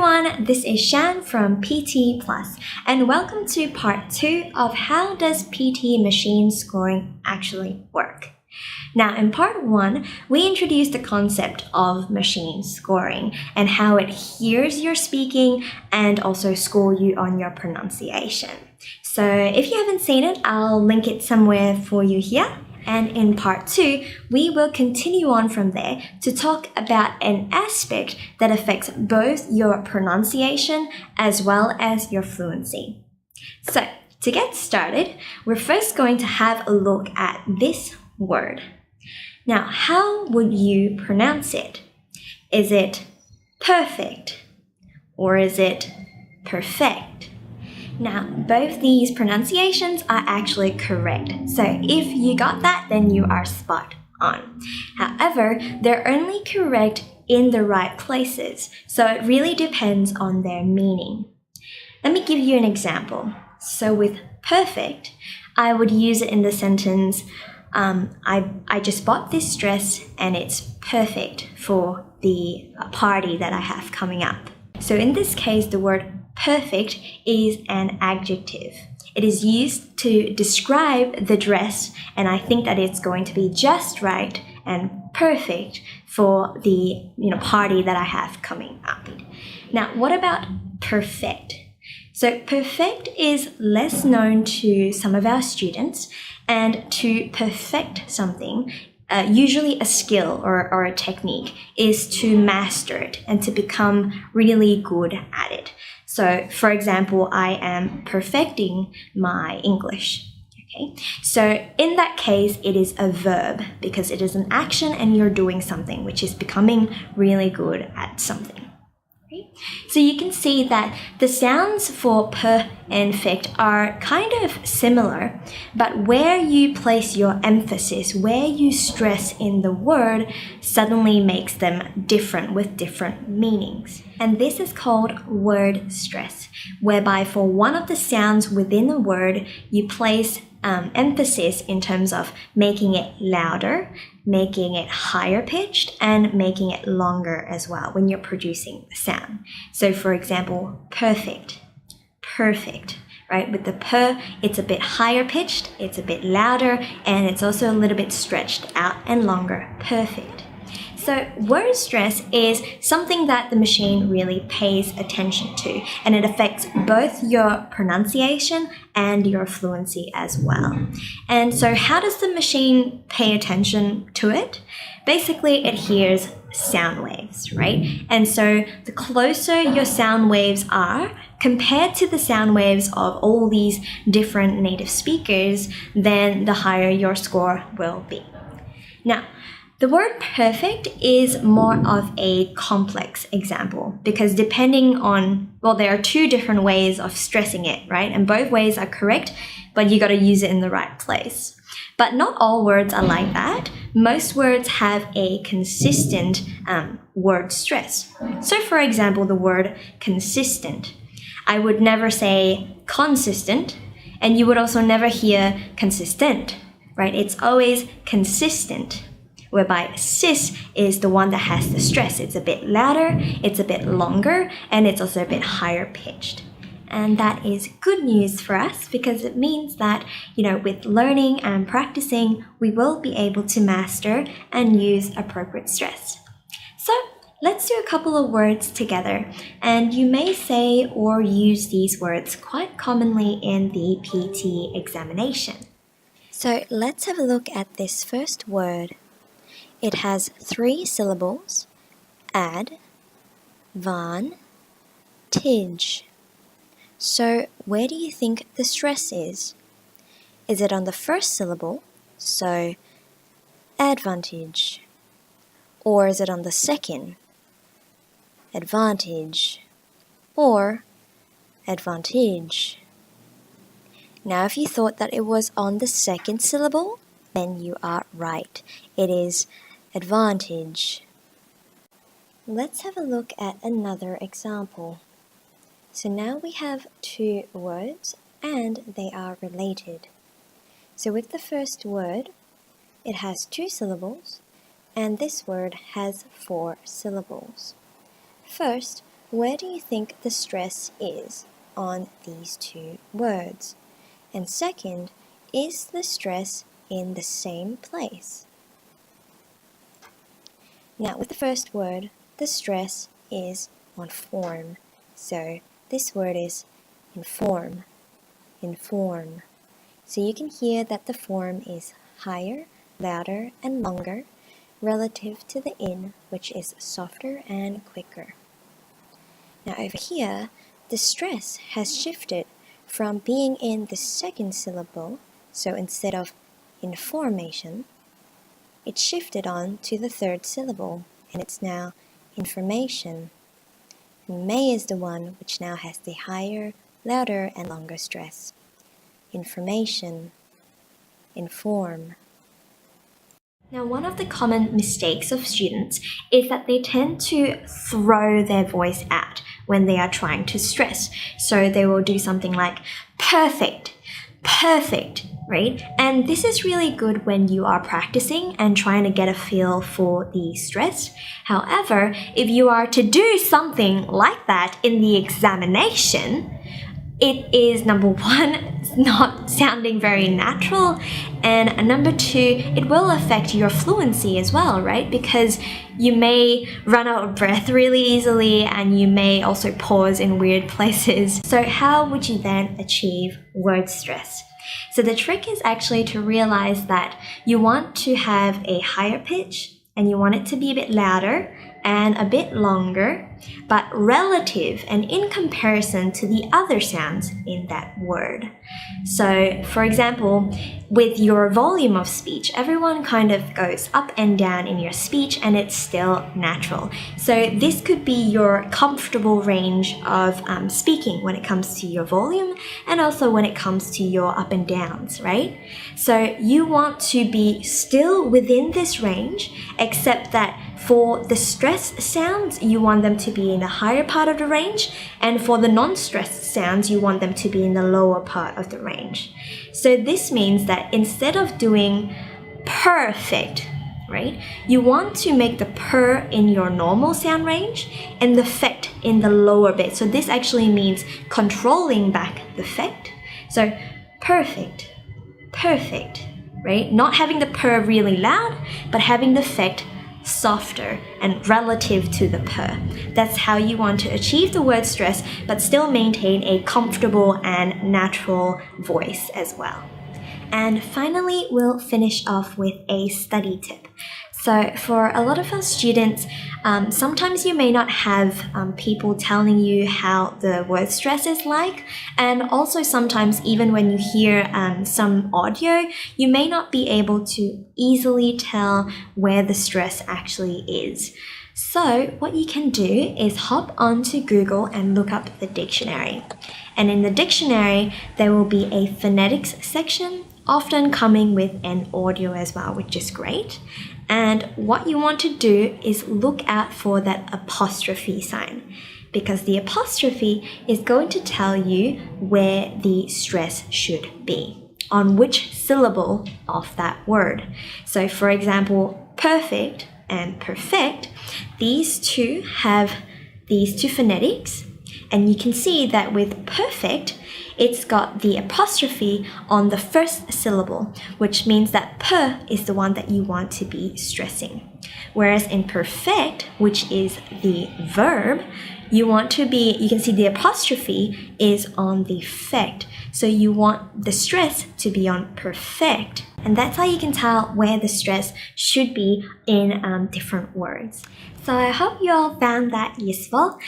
everyone, this is Shan from PTEPlus and welcome to part 2 of how does PTE machine scoring actually work. Now in part 1, we introduced the concept of machine scoring and how it hears your speaking and also score you on your pronunciation. So if you haven't seen it, I'll link it somewhere for you here. And in part 2, we will continue on from there to talk about an aspect that affects both your pronunciation as well as your fluency. So, to get started, we're first going to have a look at this word. Now, how would you pronounce it? Is it perfect or is it perfect? Now, both these pronunciations are actually correct. So if you got that, then you are spot on. However, they're only correct in the right places. So it really depends on their meaning. Let me give you an example. So with perfect, I would use it in the sentence, I just bought this dress and it's perfect for the party that I have coming up. So in this case, the word perfect is an adjective. It is used to describe the dress, and I think that it's going to be just right and perfect for the party that I have coming up. Now, what about perfect? So perfect is less known to some of our students, and to perfect something, usually a skill or a technique, is to master it and to become really good at it. So, for example, I am perfecting my English. Okay, so in that case, it is a verb because it is an action and you're doing something, which is becoming really good at something. Okay? So you can see that the sounds for per and fect are kind of similar, but where you place your emphasis, where you stress in the word, suddenly makes them different with different meanings. And this is called word stress, whereby for one of the sounds within a word, you place emphasis in terms of making it louder, making it higher pitched, and making it longer as well when you're producing the sound. So for example, perfect, right? With the per, it's a bit higher pitched, it's a bit louder, and it's also a little bit stretched out and longer, perfect. So word stress is something that the machine really pays attention to, and it affects both your pronunciation and your fluency as well. And so how does the machine pay attention to it? Basically, it hears sound waves, right? And so the closer your sound waves are compared to the sound waves of all these different native speakers, then the higher your score will be. Now, the word perfect is more of a complex example because depending on, there are two different ways of stressing it, right? And both ways are correct, but you got to use it in the right place. But not all words are like that. Most words have a consistent word stress. So for example, the word consistent. I would never say consistent, and you would also never hear consistent, right? It's always consistent, whereby sis is the one that has the stress. It's a bit louder, it's a bit longer, and it's also a bit higher pitched. And that is good news for us because it means that, with learning and practicing, we will be able to master and use appropriate stress. So let's do a couple of words together, and you may say or use these words quite commonly in the PT examination. So let's have a look at this first word. It has 3 syllables, advantage. So where do you think the stress is? Is it on the first syllable, so advantage? Or is it on the second, advantage? Or advantage? Now if you thought that it was on the second syllable, then you are right. It is advantage. Let's have a look at another example. So now we have 2 words and they are related. So with the first word, it has 2 syllables and this word has 4 syllables. First, where do you think the stress is on these two words? And second, is the stress in the same place? Now, with the first word, the stress is on form. So this word is inform, inform. So you can hear that the form is higher, louder, and longer relative to the in, which is softer and quicker. Now over here, the stress has shifted from being in the second syllable, so instead of information, it shifted on to the third syllable, and it's now information. And may is the one which now has the higher, louder, and longer stress. Information, inform. Now, one of the common mistakes of students is that they tend to throw their voice out when they are trying to stress. So they will do something like perfect, perfect, right? And this is really good when you are practicing and trying to get a feel for the stress. However, if you are to do something like that in the examination, it is, number one, not sounding very natural, and number two, it will affect your fluency as well, right? Because you may run out of breath really easily, and you may also pause in weird places. So how would you then achieve word stress? So the trick is actually to realize that you want to have a higher pitch, and you want it to be a bit louder and a bit longer, but relative and in comparison to the other sounds in that word. So, for example, with your volume of speech, everyone kind of goes up and down in your speech, and it's still natural. So this could be your comfortable range of speaking when it comes to your volume, and also when it comes to your up and downs, right? So you want to be still within this range, except that for the stressed sounds, you want them to be in the higher part of the range, and for the non-stressed sounds, you want them to be in the lower part of the range. So this means that instead of doing perfect, right, you want to make the per in your normal sound range and the fect in the lower bit. So this actually means controlling back the fect. So perfect, perfect, right? Not having the per really loud, but having the fect softer and relative to the per. That's how you want to achieve the word stress, but still maintain a comfortable and natural voice as well. And finally, we'll finish off with a study tip. So for a lot of our students, sometimes you may not have people telling you how the word stress is like, and also sometimes even when you hear some audio, you may not be able to easily tell where the stress actually is. So what you can do is hop onto Google and look up the dictionary. And in the dictionary, there will be a phonetics section, often coming with an audio as well, which is great. And what you want to do is look out for that apostrophe sign, because the apostrophe is going to tell you where the stress should be, on which syllable of that word. So for example, perfect and perfect, these two have these two phonetics, and you can see that with perfect, it's got the apostrophe on the first syllable, which means that per is the one that you want to be stressing. Whereas in perfect, which is the verb, you can see the apostrophe is on the fect. So you want the stress to be on perfect. And that's how you can tell where the stress should be in different words. So I hope you all found that useful.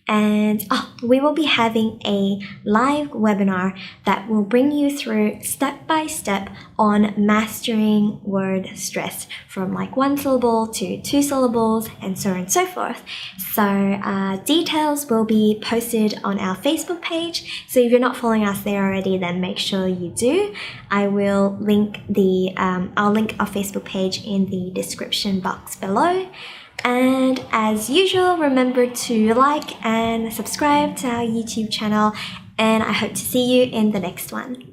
And we will be having a live webinar that will bring you through step by step on mastering word stress from like 1 syllable to 2 syllables and so on and so forth. So details will be posted on our Facebook page. So if you're not following us there already, then make sure you do. I will link I'll link our Facebook page in the description box below. And as usual, remember to like and subscribe to our YouTube channel, and I hope to see you in the next one.